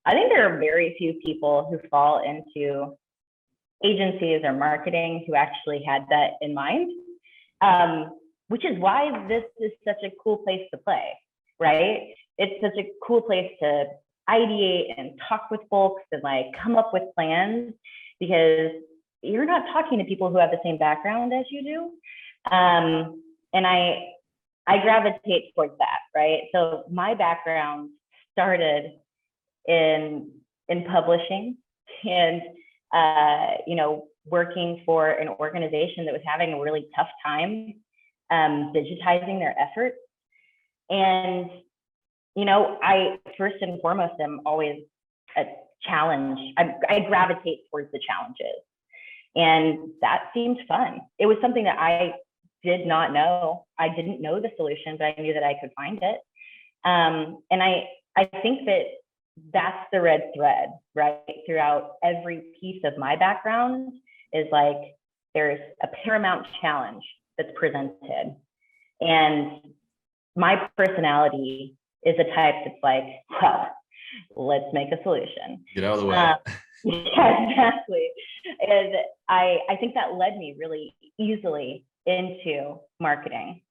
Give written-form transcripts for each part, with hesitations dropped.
I think there are very few people who fall into agencies or marketing who actually had that in mind, which is why this is such a cool place to play, right? It's such a cool place to ideate and talk with folks and like come up with plans, because you're not talking to people who have the same background as you do. And I gravitate towards that, right? So my background started in publishing and working for an organization that was having a really tough time digitizing their efforts. And I first and foremost am always a challenge. I gravitate towards the challenges, and that seemed fun. It was something that I did not know. I didn't know the solution, but I knew that I could find it. And I think that that's the red thread, right? Throughout every piece of my background is like, there's a paramount challenge that's presented. And my personality is a type that's like, well, let's make a solution. Get out of the way. Yeah, exactly. And I think that led me really easily into marketing,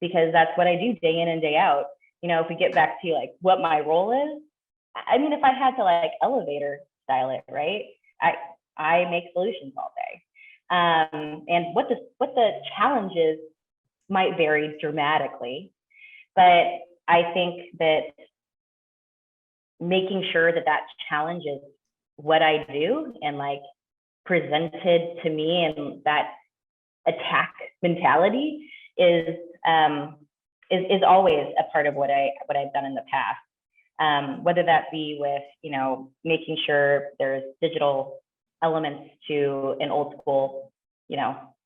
because that's what I do day in and day out. If we get back to like what my role is, I mean, if I had to like elevator style it, right? I make solutions all day. And what the challenges might vary dramatically, but I think that making sure that that challenge is what I do and like presented to me, and that attack mentality is always a part of what I've done in the past. Whether that be with, making sure there's digital elements to an old school,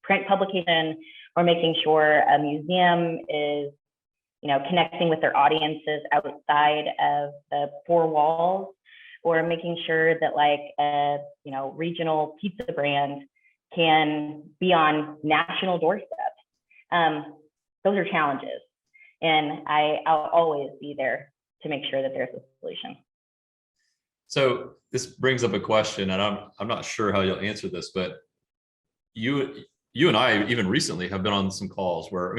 print publication, or making sure a museum is, connecting with their audiences outside of the four walls, or making sure that like a, regional pizza brand can be on national doorsteps. Those are challenges. And I'll always be there to make sure that there's a solution. So this brings up a question, and I'm not sure how you'll answer this, but you and I even recently have been on some calls where,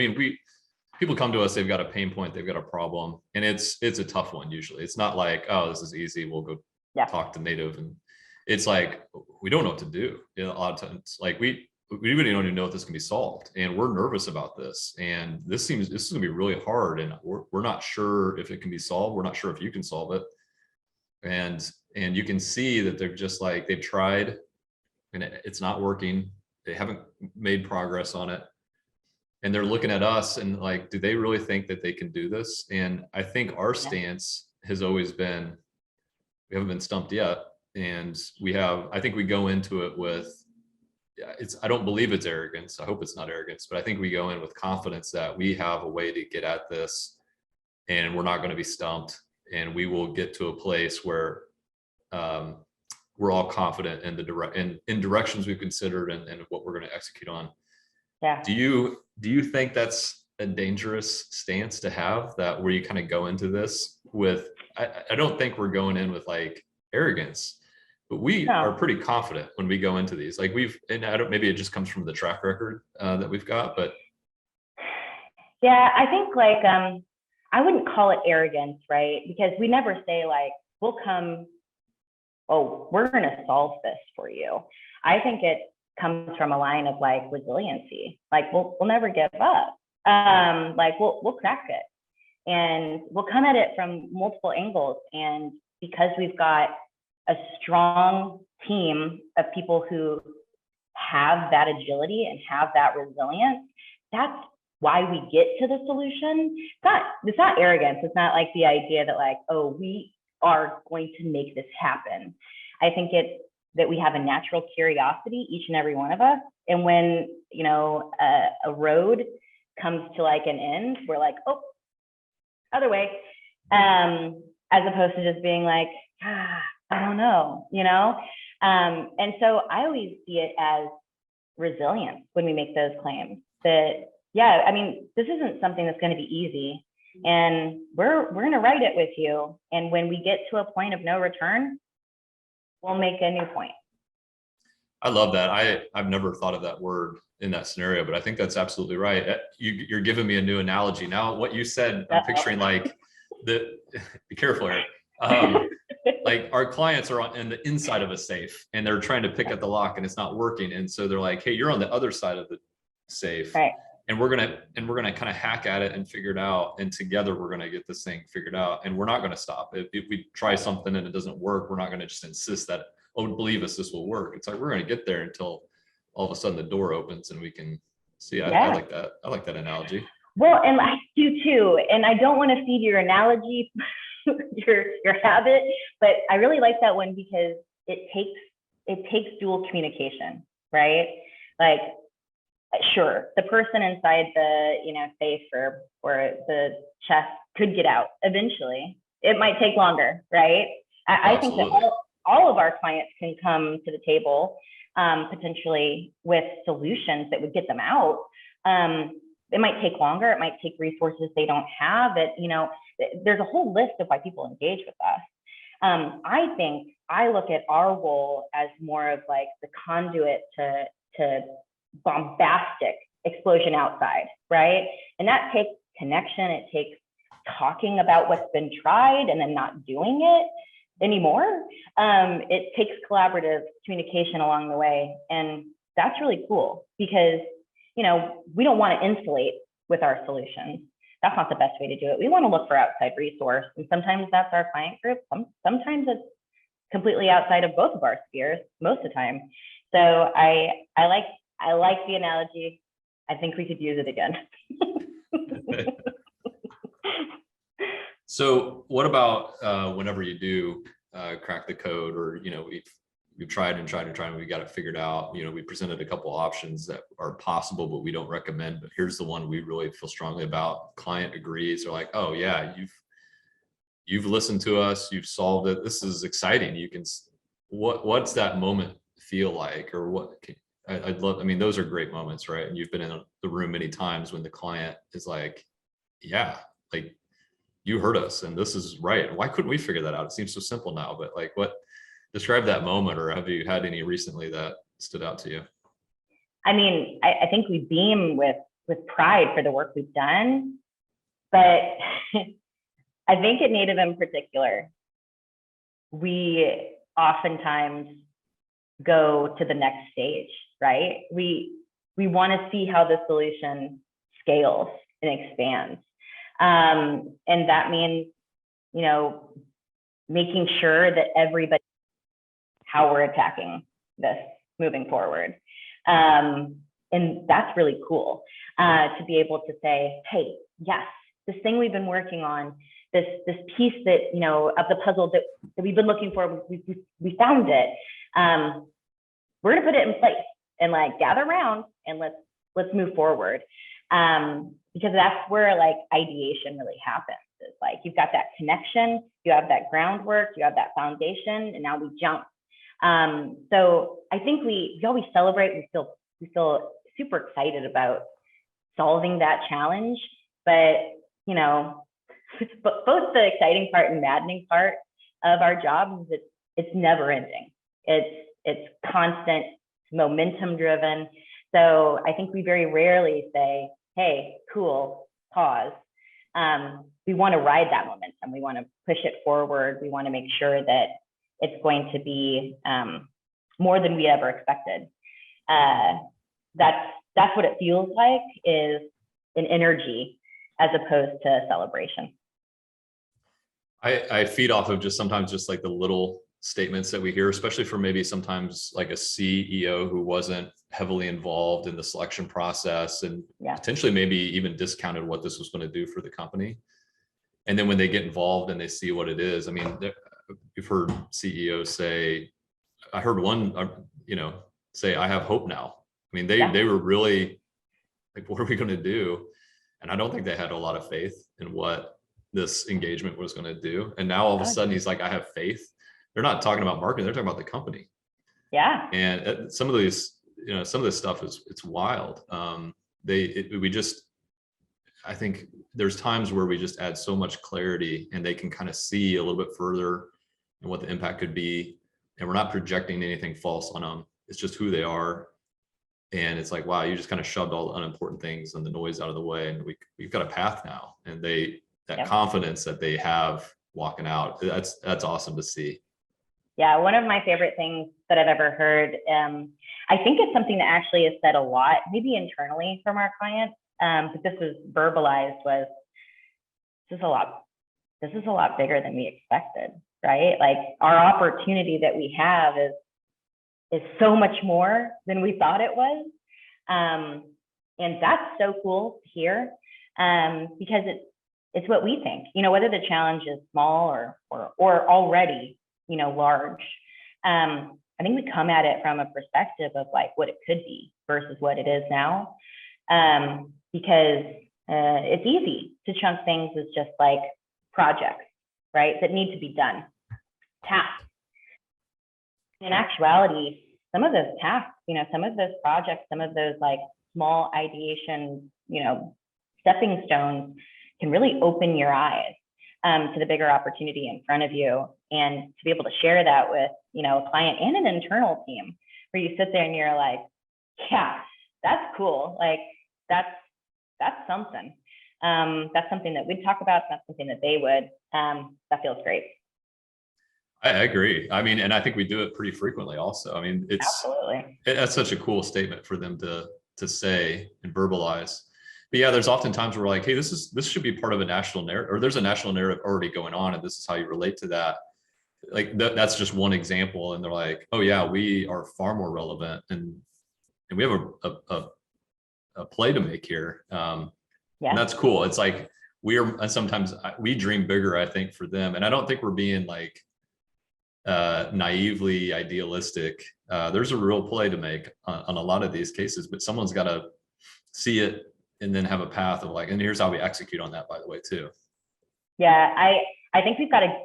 people come to us, they've got a pain point, they've got a problem, and it's a tough one usually. It's not like, oh, this is easy, we'll go talk to native, and it's like, we don't know what to do. A lot of times, like we really don't even know if this can be solved, and we're nervous about this, and this is gonna be really hard, and we're not sure if it can be solved. We're not sure if you can solve it. And you can see that they're just like, they've tried and it's not working. They haven't made progress on it. And they're looking at us and like, do they really think that they can do this? And I think our stance has always been, we haven't been stumped yet. And I think we go into it with, I don't believe it's arrogance. I hope it's not arrogance, but I think we go in with confidence that we have a way to get at this, and we're not going to be stumped, and we will get to a place where we're all confident in in directions we've considered and what we're going to execute on. Yeah. Do you think that's a dangerous stance to have, that where you kind of go into this with, I don't think we're going in with like arrogance, but we are pretty confident when we go into these. Like maybe it just comes from the track record that we've got, but. Yeah, I think like, I wouldn't call it arrogance, right? Because we never say like, we'll come, oh, we're going to solve this for you. I think it comes from a line of like resiliency. Like we'll never give up. Like we'll crack it, and we'll come at it from multiple angles. And because we've got a strong team of people who have that agility and have that resilience, that's why we get to the solution. It's not arrogance. It's not like the idea that like, oh, we are going to make this happen. I think it's that we have a natural curiosity, each and every one of us. And when, a road comes to like an end, we're like, oh, other way. As opposed to just being like, I don't know, And so I always see it as resilience when we make those claims that, yeah, this isn't something that's going to be easy. and we're going to write it with you. And when we get to a point of no return, we'll make a new point. I love that. I've never thought of that word in that scenario, but I think that's absolutely right. You're giving me a new analogy. Now, what you said, I'm picturing like be careful here. Like our clients are in the inside of a safe and they're trying to pick at the lock and it's not working. And so they're like, hey, you're on the other side of the safe. Right. And we're gonna kind of hack at it and figure it out. And together we're gonna get this thing figured out. And we're not gonna stop. If we try something and it doesn't work, we're not gonna just insist that, oh, believe us, this will work. It's like we're gonna get there until all of a sudden the door opens and we can see. I like that. I like that analogy. Well, and I do too. And I don't want to feed your analogy, your habit, but I really like that one because it takes dual communication, right? Like, sure, the person inside the safe or the chest could get out eventually. It might take longer, right? I think that all of our clients can come to the table potentially with solutions that would get them out. It might take longer. It might take resources they don't have. There's a whole list of why people engage with us. I think I look at our role as more of like the conduit to bombastic explosion outside, right? And that takes connection. It takes talking about what's been tried and then not doing it anymore. It takes collaborative communication along the way. And that's really cool because, we don't want to insulate with our solutions. That's not the best way to do it. We want to look for outside resource. And sometimes that's our client group. Sometimes it's completely outside of both of our spheres, most of the time. So I like the analogy. I think we could use it again. So what about whenever you do crack the code, or we've tried and we got it figured out. We presented a couple of options that are possible, but we don't recommend. But here's the one we really feel strongly about. Client agrees. They're like, oh yeah, you've listened to us, you've solved it. This is exciting. You can. What's that moment feel like, or what? I'd love. I mean, those are great moments, right? And you've been in the room many times when the client is like, yeah, like you heard us, and this is right. Why couldn't we figure that out? It seems so simple now, but like what? Describe that moment, or have you had any recently that stood out to you? I mean, I think we beam with pride for the work we've done, but I think at Native in particular, we oftentimes go to the next stage, right? We want to see how the solution scales and expands. And that means, making sure that everybody how we're attacking this moving forward. And that's really cool to be able to say, hey, yes, this thing we've been working on, this piece that, of the puzzle that we've been looking for, we found it. We're gonna put it in place and like gather around and let's move forward. Because that's where like ideation really happens. It's like you've got that connection, you have that groundwork, you have that foundation, and now we jump. So I think we always celebrate. We feel super excited about solving that challenge, but both the exciting part and maddening part of our job is it's never ending. It's constant, momentum driven. So I think we very rarely say, hey, cool, pause. We want to ride that momentum. We want to push it forward. We want to make sure that it's going to be more than we ever expected. That's what it feels like, is an energy as opposed to celebration. I feed off of sometimes like the little statements that we hear, especially for maybe sometimes like a CEO who wasn't heavily involved in the selection process and potentially maybe even discounted what this was going to do for the company. And then when they get involved and they see what it is, I mean, you've heard CEOs say, I heard one, say, I have hope now. I mean, they were really like, what are we going to do? And I don't think they had a lot of faith in what this engagement was going to do. And now all of a sudden he's like, I have faith. They're not talking about marketing. They're talking about the company. Yeah. And some of these, some of this stuff it's wild. I think there's times where we just add so much clarity and they can kind of see a little bit further and what the impact could be. And we're not projecting anything false on them. It's just who they are. And it's like, wow, you just kind of shoved all the unimportant things and the noise out of the way. And we've got a path now. And that confidence that they have walking out, that's awesome to see. Yeah, one of my favorite things that I've ever heard, I think it's something that actually is said a lot, maybe internally from our clients, but this was verbalized, was this is a lot bigger than we expected, right? Like our opportunity that we have is so much more than we thought it was. And that's so cool to hear, because it's what we think, whether the challenge is small or already, large. I think we come at it from a perspective of like what it could be versus what it is now. Because it's easy to chunk things as just like projects, right? That need to be done, tasks. In actuality, some of those tasks, some of those projects, some of those like small ideation, stepping stones can really open your eyes to the bigger opportunity in front of you, and to be able to share that with, a client and an internal team, where you sit there and you're like, yeah, that's cool. Like that's something. That's something that we'd talk about. That's something that they would. That feels great. I agree. I mean, and I think we do it pretty frequently also. I mean, that's such a cool statement for them to say and verbalize. But yeah, there's often times where we're like, hey, this should be part of a national narrative, or there's a national narrative already going on, and this is how you relate to that. Like that's just one example. And they're like, oh yeah, we are far more relevant, and we have a play to make here. And that's cool. It's like sometimes we dream bigger, I think, for them. And I don't think we're being like naively idealistic. There's a real play to make on a lot of these cases, but someone's got to see it and then have a path of like, and here's how we execute on that, by the way, too. Yeah, I think we've got a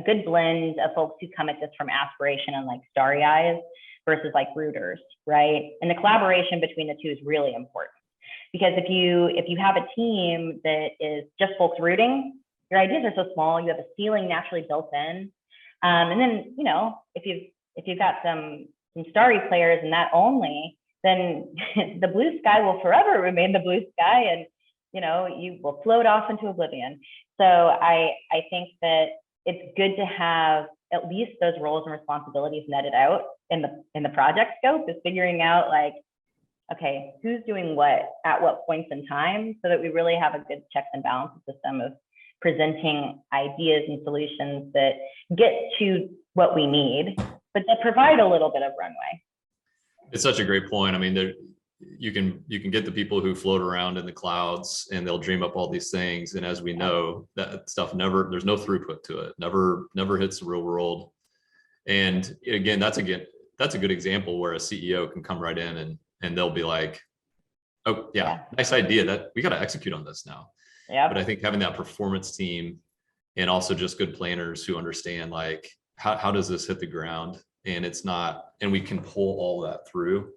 good blend of folks who come at this from aspiration and like starry eyes versus like rooters, right? And the collaboration between the two is really important, because if you have a team that is just folks rooting, your ideas are so small, you have a ceiling naturally built in. And then, if you've got some starry players and that only, then the blue sky will forever remain the blue sky, and you will float off into oblivion. So I think that it's good to have at least those roles and responsibilities netted out in the project scope, is figuring out like, okay, who's doing what at what points in time, so that we really have a good checks and balances system of presenting ideas and solutions that get to what we need, but that provide a little bit of runway. It's such a great point. I mean, you can get the people who float around in the clouds and they'll dream up all these things. And as we know, that stuff there's no throughput to it, never hits the real world. And again, that's a good example where a CEO can come right in and they'll be like, oh yeah, nice idea, that we got to execute on this now. Yeah. But I think having that performance team and also just good planners who understand like, how does this hit the ground? And and we can pull all that through.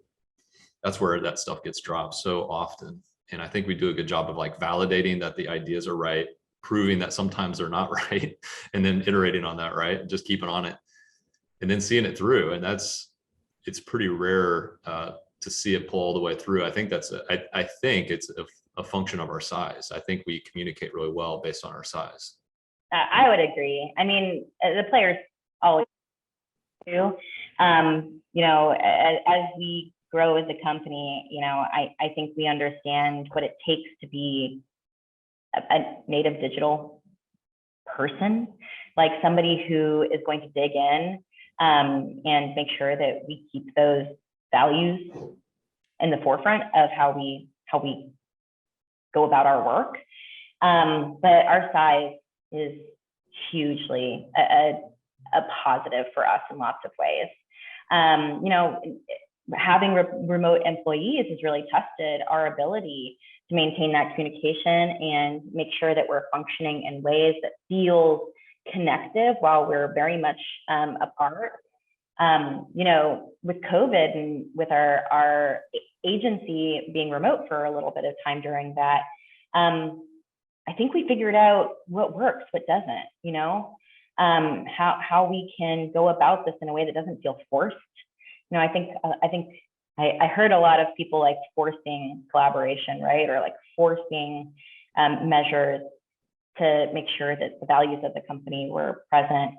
That's where that stuff gets dropped so often. And I think we do a good job of like validating that the ideas are right, proving that sometimes they're not right, and then iterating on that, right? Just keeping on it and then seeing it through. And it's pretty rare to see it pull all the way through. I think I think it's a function of our size. I think we communicate really well based on our size. I would agree. I mean, the players always do. As we grow as a company, I think we understand what it takes to be a native digital person, like somebody who is going to dig in and make sure that we keep those values in the forefront of how we go about our work. But our size is hugely a positive for us in lots of ways. Having remote employees has really tested our ability to maintain that communication and make sure that we're functioning in ways that feels connective while we're very much apart. With COVID and with our agency being remote for a little bit of time during that, I think we figured out what works, what doesn't, how we can go about this in a way that doesn't feel forced. I think I heard a lot of people like forcing collaboration, right? Or like forcing measures to make sure that the values of the company were present.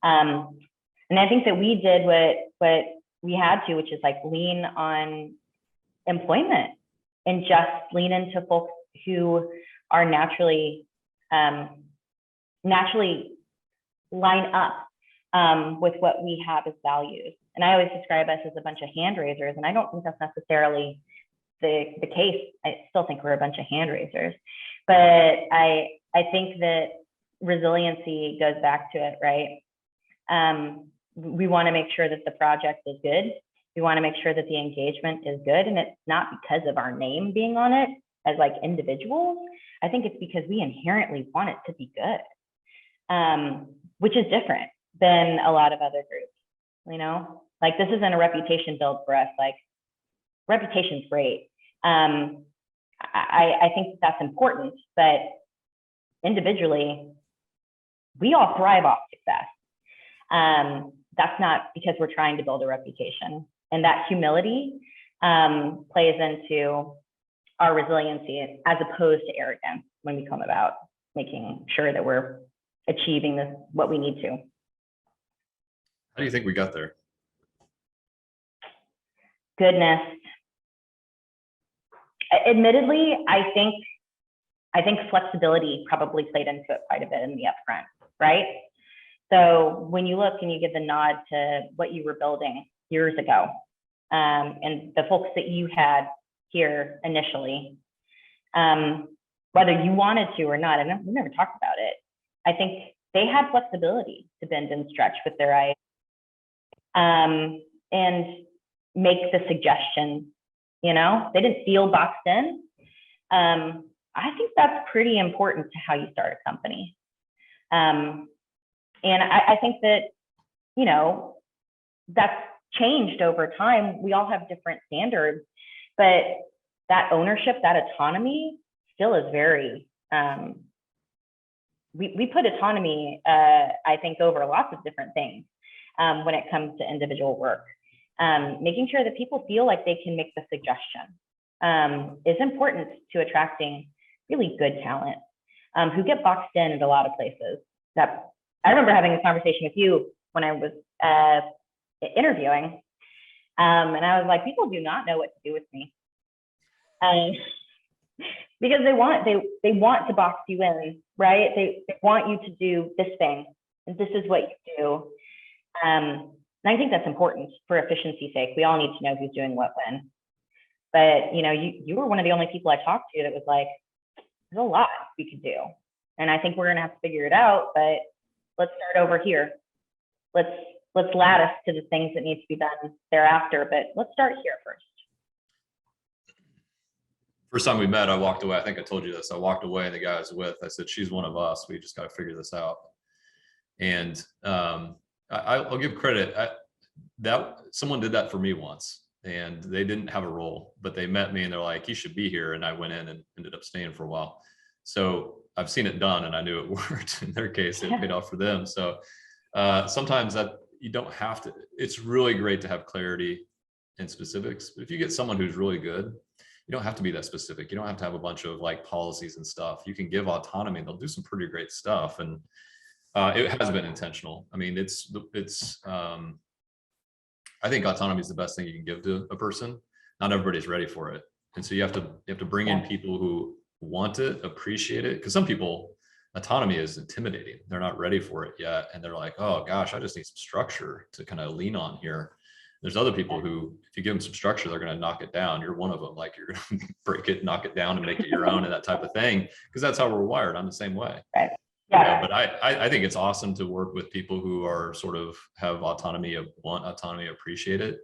And I think that we did what we had to, which is like lean on employment and just lean into folks who are naturally line up with what we have as values. And I always describe us as a bunch of hand raisers, and I don't think that's necessarily the case. I still think we're a bunch of hand raisers, but I think that resiliency goes back to it, right? We want to make sure that the project is good. We want to make sure that the engagement is good, and it's not because of our name being on it as like individuals. I think it's because we inherently want it to be good, which is different than a lot of other groups, like this isn't a reputation build for us. Like reputation's great. I think that's important, but individually, we all thrive off success. That's not because we're trying to build a reputation. And that humility plays into our resiliency as opposed to arrogance when we come about making sure that we're achieving what we need to. How do you think we got there? Goodness. Admittedly, I think flexibility probably played into it quite a bit in the upfront, right? So when you look and you give the nod to what you were building years ago, and the folks that you had here initially, whether you wanted to or not, and we never talked about it, I think they had flexibility to bend and stretch with their ideas, and make the suggestion. They didn't feel boxed in. I think that's pretty important to how you start a company. And I think that, that's changed over time. We all have different standards, but that ownership, that autonomy still is very, we put autonomy, I think, over lots of different things when it comes to individual work. Making sure that people feel like they can make the suggestion is important to attracting really good talent who get boxed in at a lot of places. That I remember having a conversation with you when I was interviewing, and I was like, people do not know what to do with me, because they want to box you in, right? They want you to do this thing, and this is what you do. And I think that's important for efficiency's sake. We all need to know who's doing what when. But you were one of the only people I talked to that was like, there's a lot we could do, and I think we're gonna have to figure it out. But let's start over here. Let's lattice to the things that need to be done thereafter. But let's start here first. First time we met, I walked away. I think I told you this. I walked away, and the guy I was with, I said, she's one of us. We just got to figure this out. And I'll give credit. That someone did that for me once, and they didn't have a role, but they met me and they're like, you should be here. And I went in and ended up staying for a while. So I've seen it done, and I knew it worked. In their case, it paid off for them. So sometimes that you don't have to, it's really great to have clarity and specifics. But if you get someone who's really good, you don't have to be that specific. You don't have to have a bunch of like policies and stuff. You can give autonomy, and they'll do some pretty great stuff. And it has been intentional. I mean, I think autonomy is the best thing you can give to a person. Not everybody's ready for it. And so you have to bring in people who want it, appreciate it. Because some people, autonomy is intimidating. They're not ready for it yet. And they're like, oh gosh, I just need some structure to kind of lean on here. There's other people who, if you give them some structure, they're going to knock it down. You're one of them. Like, you're going to break it, knock it down, and make it your own, and that type of thing. Because that's how we're wired. I'm the same way. Right. Yeah. But I think it's awesome to work with people who are sort of have autonomy, want autonomy, appreciate it.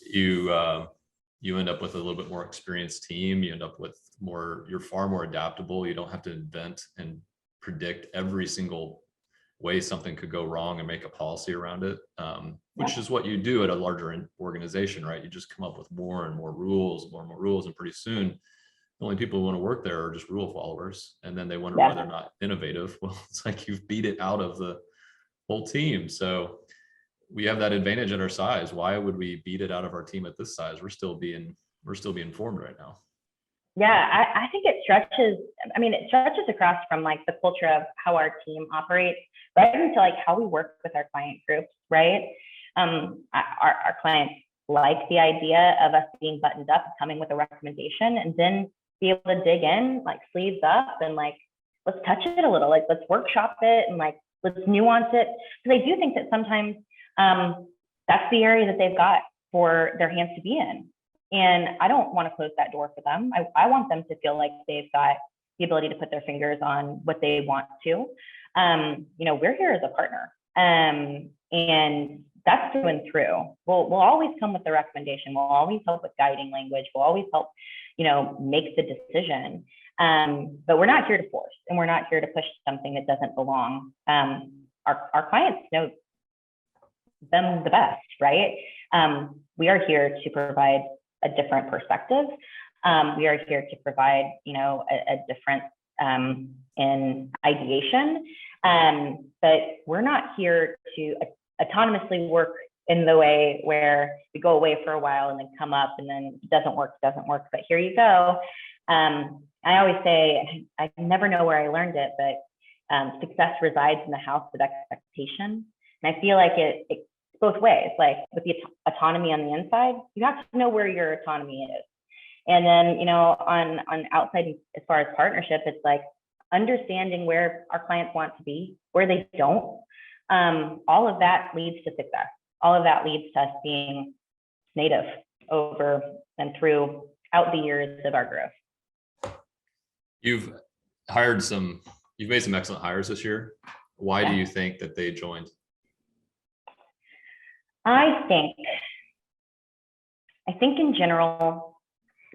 You end up with a little bit more experienced team. You end up with you're far more adaptable. You don't have to invent and predict every single way something could go wrong and make a policy around it, which is what you do at a larger organization, right? You just come up with more and more rules, and pretty soon the only people who want to work there are just rule followers. And then they wonder Yeah. why they're not innovative. Well, it's like you've beat it out of the whole team. So we have that advantage at our size. Why would we beat it out of our team at this size? We're still being formed right now. Yeah, I think it stretches. I mean, it stretches across from like the culture of how our team operates, right into like how we work with our client groups, right? Our clients like the idea of us being buttoned up, coming with a recommendation, and then be able to dig in, like sleeves up, and like let's touch it a little, like let's workshop it, and like let's nuance it. Because I do think that sometimes that's the area that they've got for their hands to be in. And I don't want to close that door for them. I want them to feel like they've got the ability to put their fingers on what they want to. We're here as a partner. And that's through and through. We'll always come with the recommendation. We'll always help with guiding language. We'll always help, make the decision. But we're not here to force, and we're not here to push something that doesn't belong. Our clients know them the best, right? We are here to provide a different perspective. We are here to provide, a different in ideation. But we're not here to autonomously work in the way where we go away for a while and then come up and then it doesn't work, but here you go. I always say, I never know where I learned it, but success resides in the house of expectation. And I feel like it's both ways. Like with the autonomy on the inside, you have to know where your autonomy is. And then, on outside, as far as partnership, it's like understanding where our clients want to be, where they don't. All of that leads to success. All of that leads to us being native over and throughout the years of our growth. You've made some excellent hires this year. Why do you think that they joined? I think in general,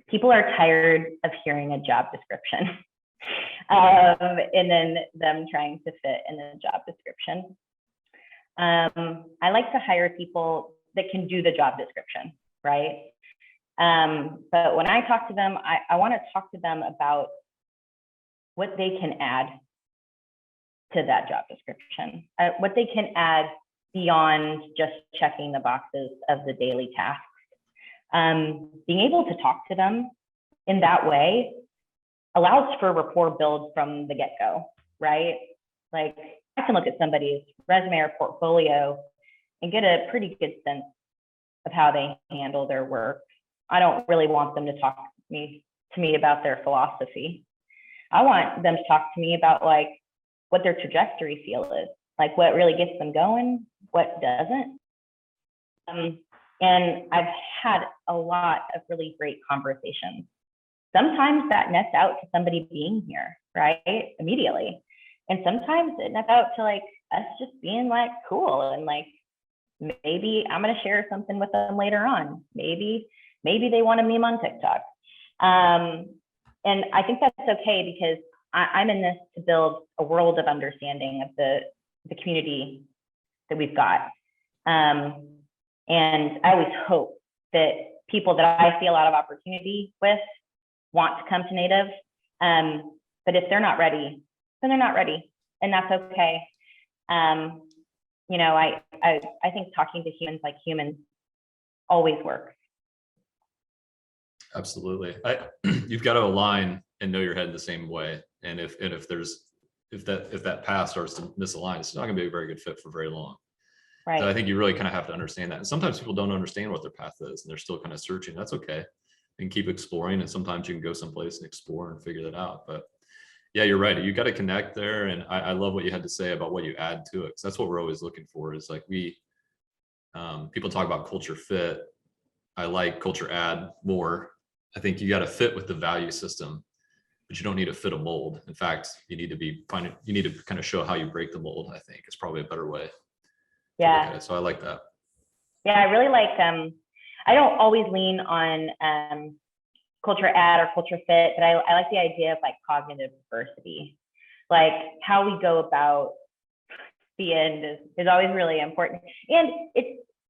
people are tired of hearing a job description and then them trying to fit in the job description. I like to hire people that can do the job description, right? But when I talk to them, I want to talk to them about what they can add to that job description, what they can add beyond just checking the boxes of the daily tasks. Being able to talk to them in that way allows for rapport build from the get-go, right? Like I can look at somebody's resume or portfolio and get a pretty good sense of how they handle their work. I don't really want them to talk to me about their philosophy. I want them to talk to me about like what their trajectory feel is, like what really gets them going, what doesn't. And I've had a lot of really great conversations. Sometimes that nets out to somebody being here, right? Immediately. And sometimes it nets out to like us just being like cool and like maybe I'm going to share something with them later on. Maybe they want a meme on TikTok. And I think that's okay because I'm in this to build a world of understanding of the community that we've got. And I always hope that people that I see a lot of opportunity with want to come to Native. But if they're not ready, then they're not ready, and that's okay. I think talking to humans like humans always works. Absolutely. You've got to align and know your head the same way. And if that path starts to misalign, it's not going to be a very good fit for very long. Right. So I think you really kind of have to understand that. And sometimes people don't understand what their path is and they're still kind of searching. That's okay. And keep exploring. And sometimes you can go someplace and explore and figure that out. But yeah, you're right. You got to connect there. And I love what you had to say about what you add to it. Because that's what we're always looking for is like people talk about culture fit. I like culture add more. I think you got to fit with the value system, but you don't need to fit a mold. In fact, you need to kind of show how you break the mold. I think is probably a better way. Yeah. So I like that. Yeah, I really like I don't always lean on culture add or culture fit, but I like the idea of like cognitive diversity. Like how we go about the end is always really important. And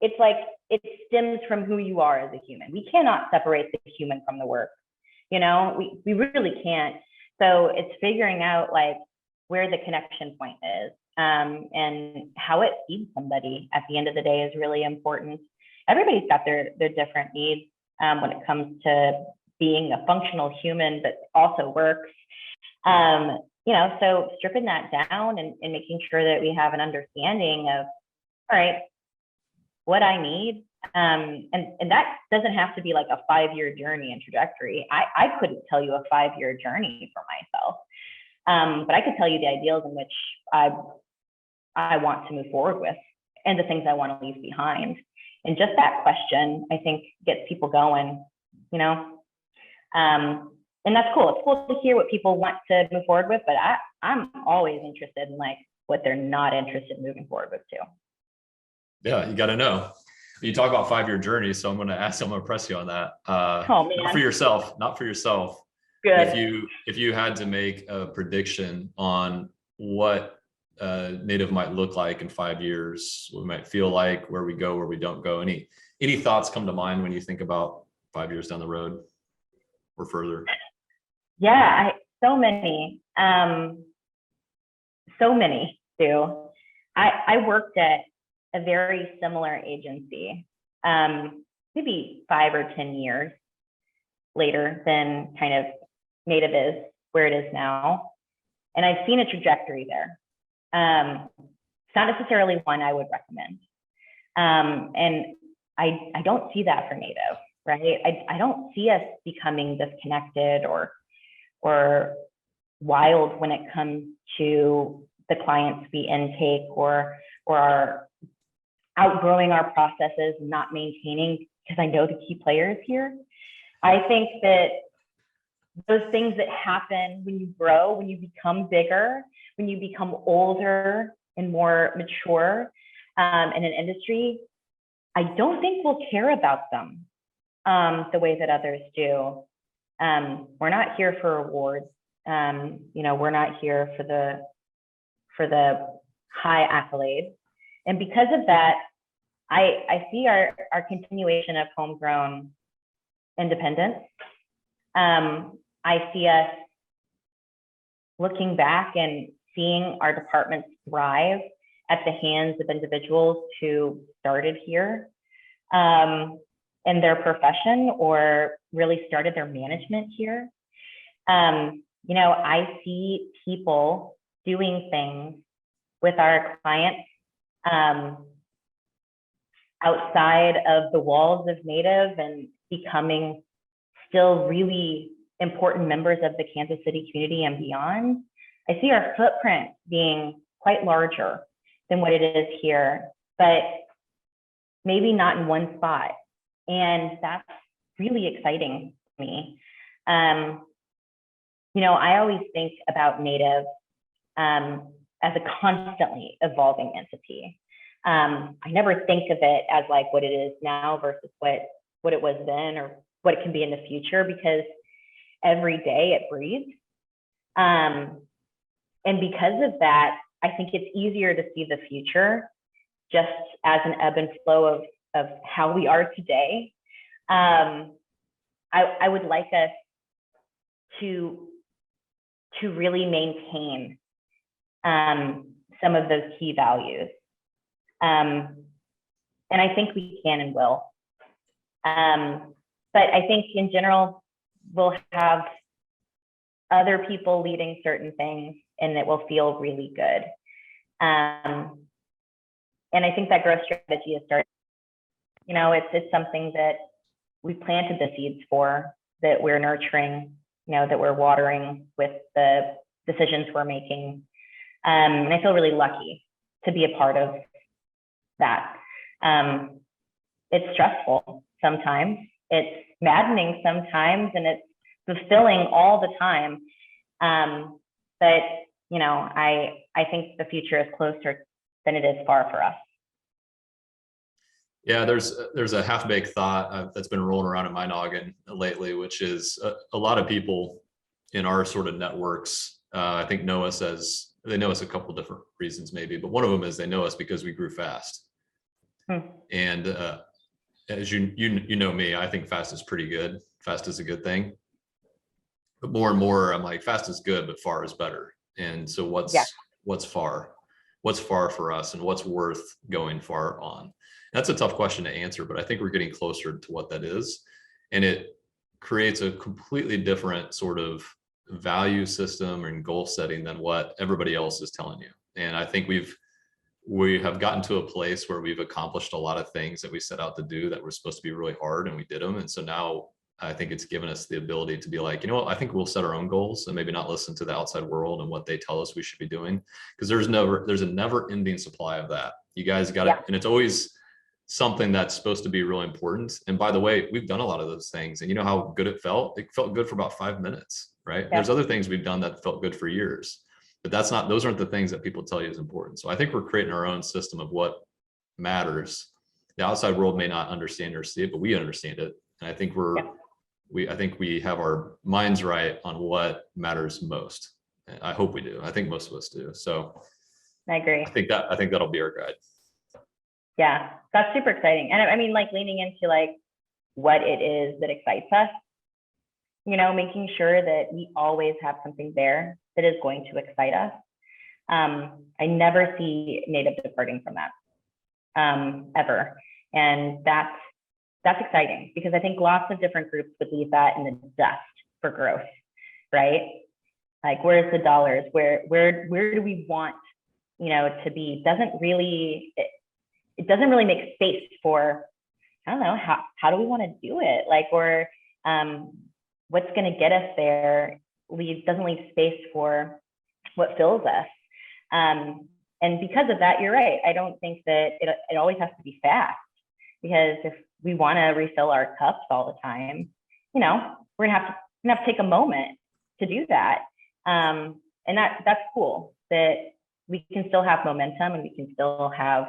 it's like it stems from who you are as a human. We cannot separate the human from the work. we really can't. So it's figuring out like where the connection point is, and how it feeds somebody at the end of the day is really important. Everybody's got their different needs when it comes to being a functional human that also works. So stripping that down and making sure that we have an understanding of, all right, what I need. And that doesn't have to be like a 5-year journey and trajectory. I couldn't tell you a 5-year journey for myself, but I could tell you the ideals in which I want to move forward with and the things I want to leave behind. And just that question, I think, gets people going, and that's cool. It's cool to hear what people want to move forward with, but I'm always interested in like what they're not interested in moving forward with too. Yeah, you got to know. You talk about 5-year journeys, so I'm going to press you on that. Oh, man. Not for yourself. Good. If you had to make a prediction on what Native might look like in 5 years, what we might feel like, where we go, where we don't go, any thoughts come to mind when you think about 5 years down the road or further? Yeah, so many do. I worked at a very similar agency, maybe 5 or 10 years later than kind of Native is where it is now. And I've seen a trajectory there. It's not necessarily one I would recommend. And I don't see that for Native, right? I don't see us becoming disconnected or wild when it comes to the clients we intake or our outgrowing our processes, not maintaining, because I know the key players here. I think that those things that happen when you grow, when you become bigger, when you become older and more mature in an industry, I don't think we'll care about them the way that others do. We're not here for rewards. We're not here for the high accolades. And because of that, I see our continuation of homegrown independence. I see us looking back and seeing our departments thrive at the hands of individuals who started here in their profession or really started their management here. I see people doing things with our clients outside of the walls of Native and becoming still really important members of the Kansas City community and beyond. I see our footprint being quite larger than what it is here, but maybe not in one spot. And that's really exciting to me. I always think about Native as a constantly evolving entity. I never think of it as like what it is now versus what it was then or what it can be in the future, because every day it breathes. And because of that, I think it's easier to see the future just as an ebb and flow of how we are today. I would like us to really maintain some of those key values. And I think we can and will. But I think in general, we'll have other people leading certain things and it will feel really good. And I think that growth strategy is starting. It's something that we planted the seeds for, that we're nurturing, that we're watering with the decisions we're making. And I feel really lucky to be a part of that. It's stressful sometimes, it's maddening sometimes, and it's fulfilling all the time. But I think the future is closer than it is far for us. Yeah, there's a half-baked thought that's been rolling around in my noggin lately, which is a lot of people in our sort of networks, I think they know us a couple different reasons maybe, but one of them is they know us because we grew fast. And as you know me, I think fast is pretty good. Fast is a good thing. But more and more, I'm like, fast is good, but far is better. And so Yeah. what's far? What's far for us, and what's worth going far on? That's a tough question to answer, but I think we're getting closer to what that is. And it creates a completely different sort of value system and goal setting than what everybody else is telling you. And I think we have gotten to a place where we've accomplished a lot of things that we set out to do that were supposed to be really hard, and we did them. And so now I think it's given us the ability to be like, you know what, I think we'll set our own goals and maybe not listen to the outside world and what they tell us we should be doing. Because there's a never ending supply of that. You guys got it. And it's always something that's supposed to be really important. And by the way, we've done a lot of those things, and you know how good it felt? It felt good for about 5 minutes, right? Yeah. There's other things we've done that felt good for years, but those aren't the things that people tell you is important. So I think we're creating our own system of what matters. The outside world may not understand or see it, but we understand it. And I think I think we have our minds right on what matters most. I hope we do. I think most of us do. So I agree. I think that'll be our guide. Yeah, that's super exciting. And I mean, like leaning into like what it is that excites us, you know, making sure that we always have something there that is going to excite us. I never see native departing from that, ever. And that's exciting, because I think lots of different groups would leave that in the dust for growth, right? Like, where's the dollars? Where do we want, you know, to be? It doesn't really make space for, I don't know, how do we want to do it? Like, or what's going to get us there doesn't leave space for what fills us. And because of that, you're right. I don't think that it always has to be fast, because if we want to refill our cups all the time, you know, we're gonna have to take a moment to do that. And that's cool that we can still have momentum and we can still have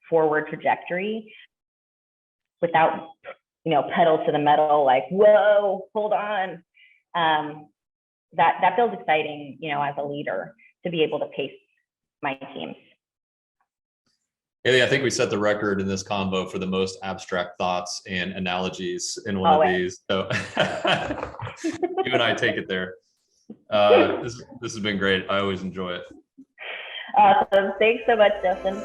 forward trajectory without, you know, pedal to the metal, like, whoa, hold on. That feels exciting, you know, as a leader, to be able to pace my teams. Haley, I think we set the record in this combo for the most abstract thoughts and analogies in one of these. So you and I take it there. This has been great. I always enjoy it. Awesome. Thanks so much, Justin.